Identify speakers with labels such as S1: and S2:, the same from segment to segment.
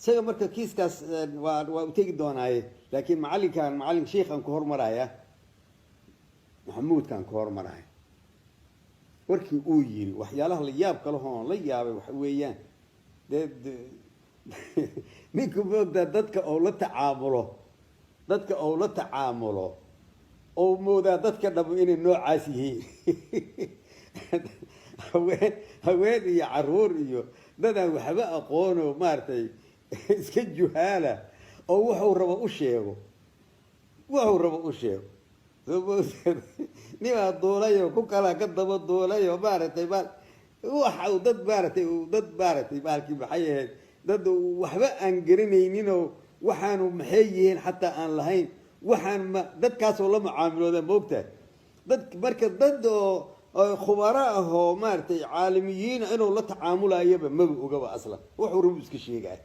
S1: isaga marka kiiskaas waa u tegi doonaaye laakiin macallin sheikhan ku hormaraya maxamuudkan ku hormaraya warkii uu yiri waxyaalaha la yaab kale oo la yaabay waxa weeyaan ninku moogda dadka oo la tacaamulo oo moodaa dadka dhabo inay noocaas yihiin haween iyo caruur iyo dadaan waxba aqoono maartay iska juhaala oo wuxuu rabo u sheego nimaa duulayo ku kala ka daba duulayo maaragtay waxa uu dad maaragtay baalkii maxay ahayd dad waxba aan garanayninoo waxaanu maxay yihiin xataa aan lahayn waxaan dadkaasoo la mucaamilooda moogtahay dad marka dad oo khubaro ah oo maaragtay caalamiyiin inuu la tacaamulayaba maba ogaba aslan wuxuu rabu iska sheegay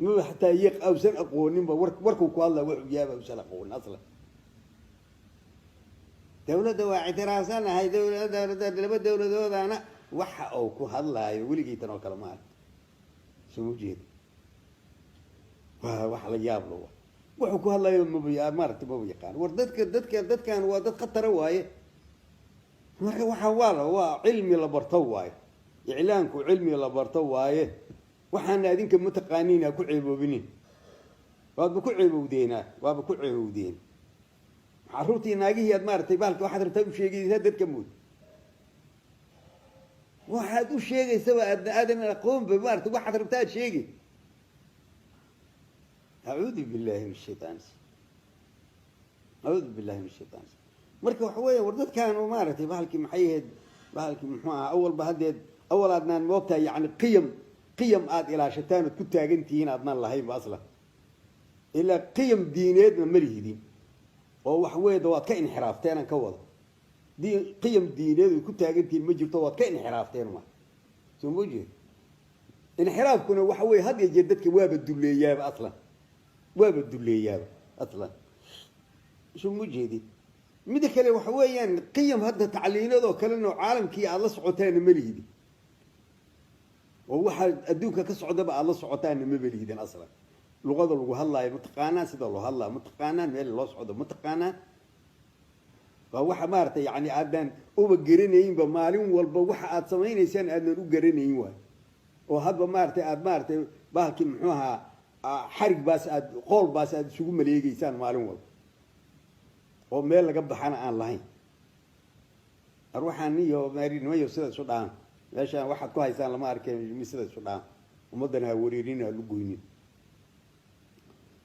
S1: maba xataa awsan aqooninba warkuu ku hadlaa wuxuu yaaba awsan aqoonin aslan dawladda waa ictiraasanahay laba dawladoodana waxa uu ku hadlaayo weligeytan oo kale ma arag soo jeed wax la yaab leh wuxuu ku hadlaayo maaragtay maba yaqaan war dadkan waa dad khatara waaye marka waa cilmi la barto waaye iclaanku cilmi la barto waaye waxaana adinka mataqaaniin ku ceeboobinin waaba ku ceebowdeen caruurtii naagihii aad maaragtay baalka waxaad rabtaa u sheegaysaa dadka mood waxaad u sheegaysaba aadan aqoonba maaragtay waxaad rabtaa aad sheegi acuudu billahi min shaytaan marka waxa weeya war dadkaan maaragtay bahalkii maxay ahayd bahalkii muxuu ahaa awalba haddeed awal aadnaan moogtahay yacni qiyam aada ilaashataan ood ku taagan tihiin aadnaan lahaynba aslan ilaa qiyam diineedna ma lihidin oo wax weeda waad ka inxiraafteen aan ka wado qiyam diineed ood ku taagan tihiin ma jirto waad ka inxiraafteen ma soo ma jeed inxiraafkuna waxa weeye had iyo jeer dadka waaba duleeyaaba aslan soo ma jeedid mida kale waxa weeyaan qiyam hadda tacliinadoo kalena caalamkii aada la socotaana ma lihidin oo waxaa adduunka ka socdaba aada la socotaana maba lihidin aslan luqada lagu hadlaayo mataqaanaan sida loo hadlaa mataqaanaan meel loo socdo mataqaanaan waa waxa maaragtay yani aadaan uba garanaynba maalin walba waxa aad samaynaysaan aadnan u garanayn waay oo hadba maaragtay bahalkii muxuu ahaa xarig baas qool baas aad isugu maleegeysaan maalin walba oo meel laga baxana aan lahayn arwaxaan iyo maarinimayo sida isu dhaan meeshaan waxaad ku haysaan lama arkeen sida isu dhaan ummaddana ha wareerin ha lugoynin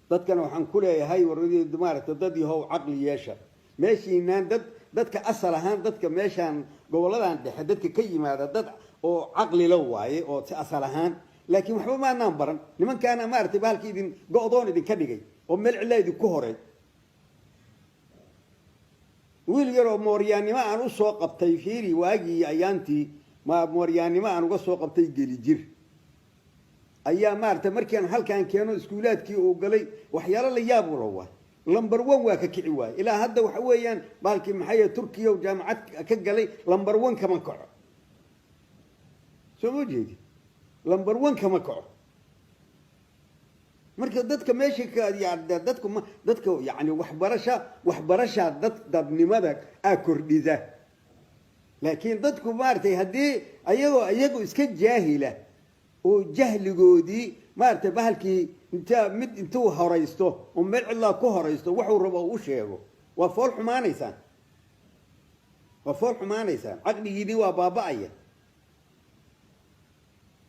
S1: dadkana waxaan ku leeyahay warradii maaragtay dad yahow caqli yeesha meeshiinaan dadka asal ahaan dadka meeshaan goboladan dhexe dadka ka yimaada dad oo caqli la waaye oo si asal ahaan laakiin waxba maanaan baran nimankaana maaragtay bahalkii idin go-doon idinka dhigay oo meel cidlaa idinku horay wiil yaroo mooryaannimo aan u soo qabtay fiiri waagii ayaantii mooryaannimo aan uga soo qabtay geli jir ayaa maaragtay markiian halkaan keeno iskuulaadkii uu galay waxyaalo la yaab ula waay lamber 1 waa ka kici waaye ilaa hadda waxa weeyaan baalkii maxay turkiya oo jaamacad ka galay lamber 1 kama kaco soo ma jeedi lamber 1 kama kaco marka dadka meesha ka dadka yani waxbarasha dadnimada kordhida laakiin dadku maaragtay haddii ayagu iska jaahila oo jahligoodii maaragtay bahalkii intuu horaysto oo meel cidlaa ku horaysto wuxuu rabo u sheego waa fool xumaanaysaan caqligiidii waa baaba'aya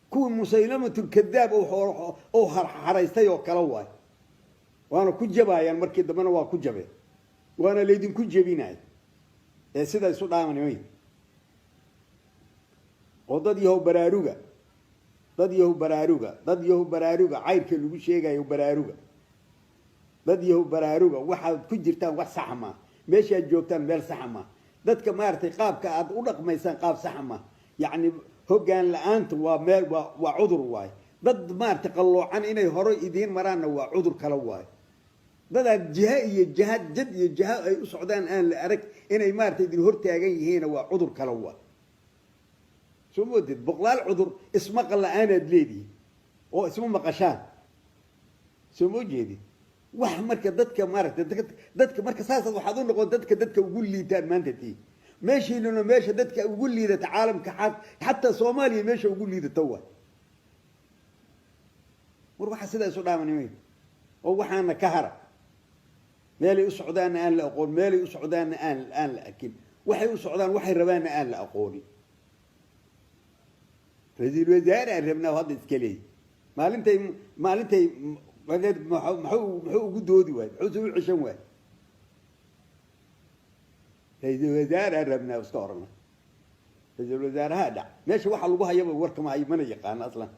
S1: kuwii musaylamatun kadaab oo haraystay oo kale waay waana ku jabaayaan markii dambena waa ku jabeen waana laydinku jebinaya ee sida isu dhaamanimay oo dad yahow baraaruga cayrka lagu sheegayo dad yahow baraaruga waxaad ku jirtaan wax saxa ma meeshaad joogtaan meel saxa ma dadka maaragtay qaabka aad u dhaqmaysaan qaab saxa ma yacni hoggaan la-aanta waa cudur waaye dad maaragtay qalloocan inay hore idiin maraanna waa cudur kale waaye dadaad jad iyo jaha ay u socdaan aan la arag inay maaragtay idin hortaagan yihiinna waa cudur kale waaye soo moodid boqolaal cudur ismaqal la-aanaad leedihi oo isma maqashaan soo ma jeedid wax marka dadka maaragtay dadka marka saas waxaad u noqon dadka ugu liitaan maanta tii meeshiinuna meesha dadka ugu liidata caalamka xataa Soomaaliya meesha ugu liidata waa war waxa sidaas u dhaamanimay oo waxaana ka hara meelay u socdaan aan la aqoon meelay u socdaan aan la akin waxay u socdaan waxay rabaan aan la aqooni ra'iisul wasaare rabnaa hadda iska leey maalintay muxuu ugu doodi waay muxuu soo cishan waay ra'iisul wasaare rabnaa iska orana ra'iisul wasaare hada meesha waxa lagu hayaba warkama ay mana yaqaan aslan